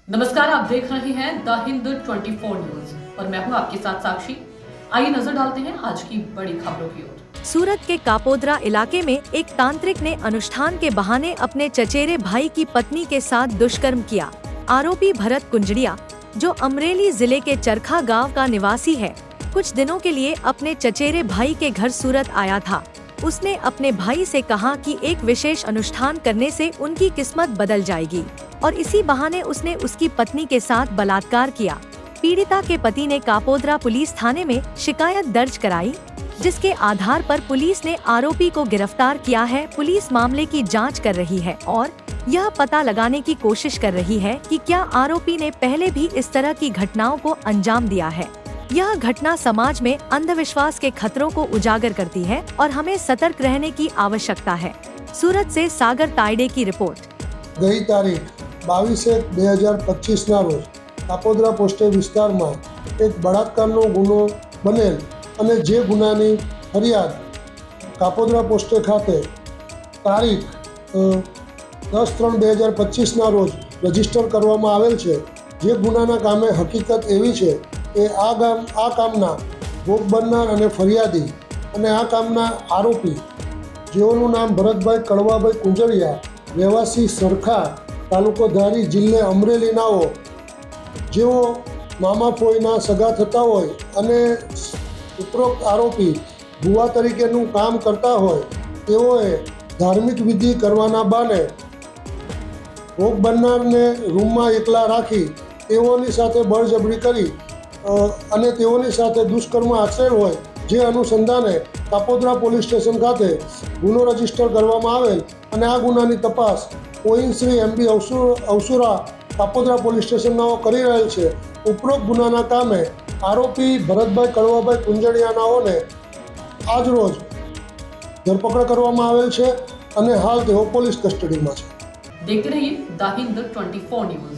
नमस्कार, आप देख रहे हैं द हिंद 24 न्यूज और मैं हूं आपके साथ साक्षी। आइए नजर डालते हैं आज की बड़ी खबरों की ओर। सूरत के कापोद्रा इलाके में एक तांत्रिक ने अनुष्ठान के बहाने अपने चचेरे भाई की पत्नी के साथ दुष्कर्म किया। आरोपी भरत कुंजड़िया, जो अमरेली जिले के चरखा गांव का निवासी है, कुछ दिनों के लिए अपने चचेरे भाई के घर सूरत आया था। उसने अपने भाई से कहा कि एक विशेष अनुष्ठान करने से उनकी किस्मत बदल जाएगी और इसी बहाने उसने उसकी पत्नी के साथ बलात्कार किया। पीड़िता के पति ने कापोद्रा पुलिस थाने में शिकायत दर्ज कराई, जिसके आधार पर पुलिस ने आरोपी को गिरफ्तार किया है। पुलिस मामले की जांच कर रही है और यह पता लगाने की कोशिश कर रही है कि क्या आरोपी ने पहले भी इस तरह की घटनाओं को अंजाम दिया है। यह घटना समाज में अंधविश्वास के खतरों को उजागर करती है और हमें सतर्क रहने की आवश्यकता है। सूरत से सागर तायडे की रिपोर्ट। गई तारीख 22/1/2025 રોજ કાપોદ્રા પોસ્ટે વિસ્તારમાં એક બળાત્કારનો ગુનો બનેલ અને જે ગુનાની ફરિયાદ કાપોદ્રા પોસ્ટે ખાતે તારીખ 10/3/2025 રોજ રજીસ્ટર કરવામાં આવેલ છે। જે ગુનાના કામે હકીકત એવી છે કે આ કામના ભોગ બનનાર અને ફરિયાદી અને આ કામના આરોપી, જેઓનું નામ ભરતભાઈ કડવાભાઈ કુંજળિયા, રહેવાસી સરખા, તાલુકો ધારી, જિલ્લે અમરેલીનાઓ, જેઓ મામા ફોઈના સગા થતા હોય અને ઉપરોક્ત આરોપી ભુવા તરીકેનું કામ કરતા હોય, તેઓએ ધાર્મિક વિધિ કરવાના બાને ભોગ બનનારને રૂમમાં એકલા રાખી તેઓની સાથે બળજબરી કરી અને તેઓની સાથે દુષ્કર્મ આચરેલ હોય, જે અનુસંધાને કાપોદ્રા પોલીસ સ્ટેશન ખાતે ગુનો રજીસ્ટર કરવામાં આવેલ અને આ ગુનાની તપાસ ઓઇન શ્રી MB અવસુરા કાપોદ્રા પોલીસ સ્ટેશનનાઓ કરી રહેલ છે। ઉપરોક્ત ગુનાના કામે આરોપી ભરતભાઈ કડવાભાઈ કુંજળિયાનાઓને આજ રોજ ધરપકડ કરવામાં આવેલ છે અને હાલ તેઓ પોલીસ કસ્ટડીમાં છે। देखते रहिए द हिंद 24 न्यूज।